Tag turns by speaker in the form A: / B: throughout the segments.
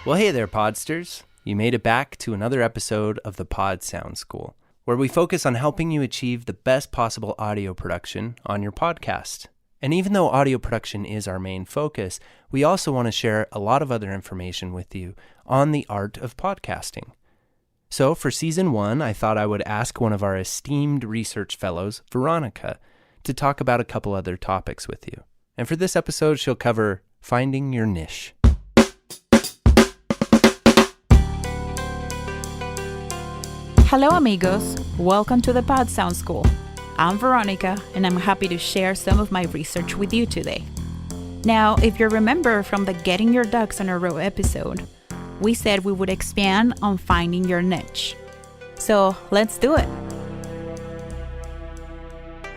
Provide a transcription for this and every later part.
A: Well, hey there, Podsters. You made it back to another episode of the Pod Sound School, where we focus on helping you achieve the best possible audio production on your podcast. And even though audio production is our main focus, we also want to share a lot of other information with you on the art of podcasting. So for Season 1, I thought I would ask one of our esteemed research fellows, Veronica, to talk about a couple other topics with you. And for this episode, she'll cover finding your niche.
B: Hello amigos, welcome to the Pod Sound School. I'm Veronica and I'm happy to share some of my research with you today. Now, if you remember from the Getting Your Ducks in a Row episode, we said we would expand on finding your niche. So let's do it.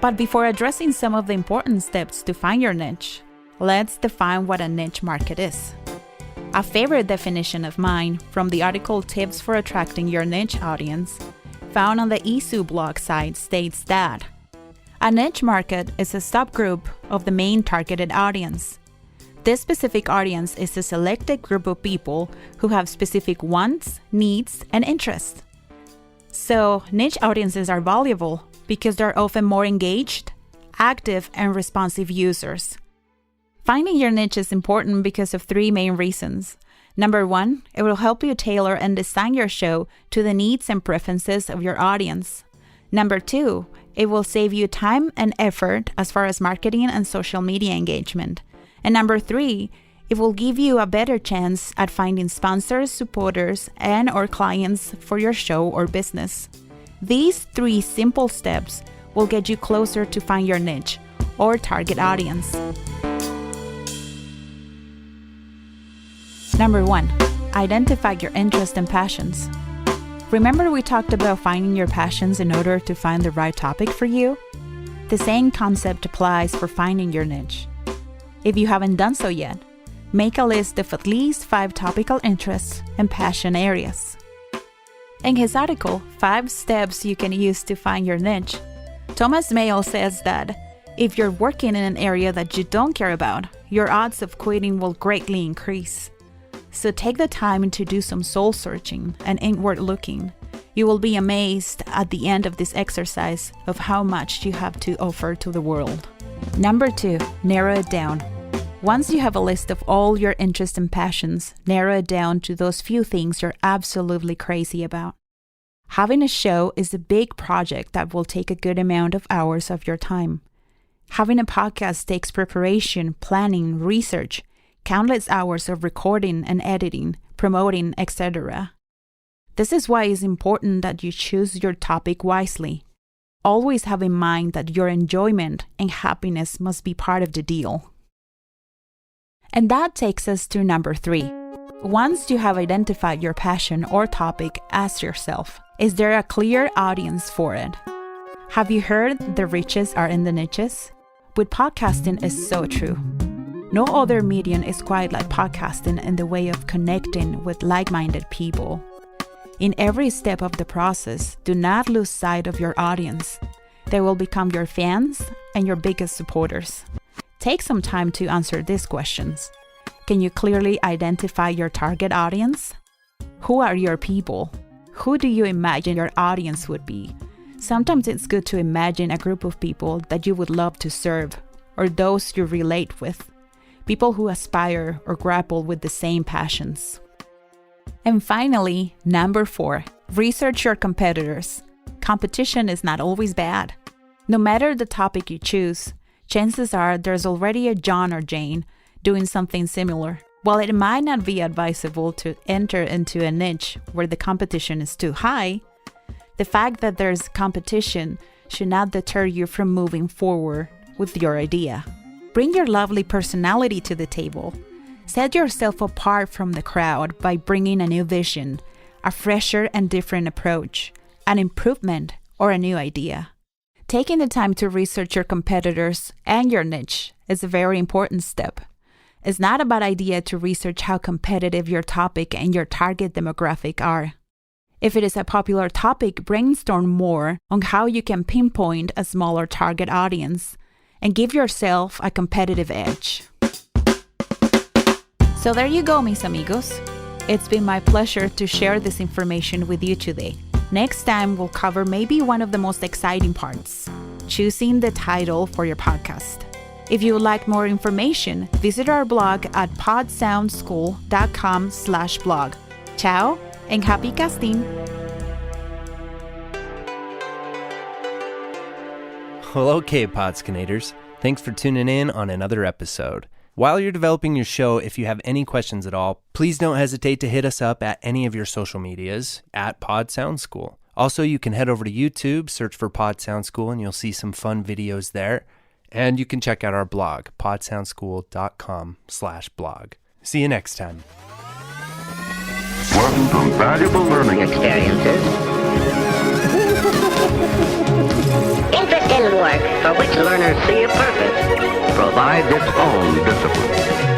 B: But before addressing some of the important steps to find your niche, let's define what a niche market is. A favorite definition of mine from the article Tips for Attracting Your Niche Audience, found on the ESU blog site, states that a niche market is a subgroup of the main targeted audience. This specific audience is a selected group of people who have specific wants, needs, and interests. So, niche audiences are valuable because they're often more engaged, active, and responsive users. Finding your niche is important because of three main reasons. Number one, it will help you tailor and design your show to the needs and preferences of your audience. Number two, it will save you time and effort as far as marketing and social media engagement. And number three, it will give you a better chance at finding sponsors, supporters, and/or clients for your show or business. These three simple steps will get you closer to find your niche or target audience. Number one, identify your interests and passions. Remember we talked about finding your passions in order to find the right topic for you? The same concept applies for finding your niche. If you haven't done so yet, make a list of at least 5 topical interests and passion areas. In his article, 5 Steps You Can Use to Find Your Niche, Thomas Mayle says that if you're working in an area that you don't care about, your odds of quitting will greatly increase. So take the time to do some soul searching and inward looking. You will be amazed at the end of this exercise of how much you have to offer to the world. Number 2, narrow it down. Once you have a list of all your interests and passions, narrow it down to those few things you're absolutely crazy about. Having a show is a big project that will take a good amount of hours of your time. Having a podcast takes preparation, planning, research, countless hours of recording and editing, promoting, etc. This is why it's important that you choose your topic wisely. Always have in mind that your enjoyment and happiness must be part of the deal. And that takes us to number 3. Once you have identified your passion or topic, ask yourself, is there a clear audience for it? Have you heard the riches are in the niches? With podcasting, it's so true. No other medium is quite like podcasting in the way of connecting with like-minded people. In every step of the process, do not lose sight of your audience. They will become your fans and your biggest supporters. Take some time to answer these questions. Can you clearly identify your target audience? Who are your people? Who do you imagine your audience would be? Sometimes it's good to imagine a group of people that you would love to serve, or those you relate with. People who aspire or grapple with the same passions. And finally, number 4, research your competitors. Competition is not always bad. No matter the topic you choose, chances are there's already a John or Jane doing something similar. While it might not be advisable to enter into a niche where the competition is too high, the fact that there's competition should not deter you from moving forward with your idea. Bring your lovely personality to the table. Set yourself apart from the crowd by bringing a new vision, a fresher and different approach, an improvement, or a new idea. Taking the time to research your competitors and your niche is a very important step. It's not a bad idea to research how competitive your topic and your target demographic are. If it is a popular topic, brainstorm more on how you can pinpoint a smaller target audience and give yourself a competitive edge. So there you go, mis amigos. It's been my pleasure to share this information with you today. Next time, we'll cover maybe one of the most exciting parts, choosing the title for your podcast. If you would like more information, visit our blog at podsoundschool.com/blog. Ciao and happy casting!
A: Well, okay, Podskinators. Thanks for tuning in on another episode. While you're developing your show, if you have any questions at all, please don't hesitate to hit us up at any of your social medias at Pod Sound School. Also, you can head over to YouTube, search for Pod Sound School, and you'll see some fun videos there. And you can check out our blog, podsoundschool.com/blog. See you next time.
C: Working from valuable learning experiences. Interest in work for which learners see a purpose provides its own discipline.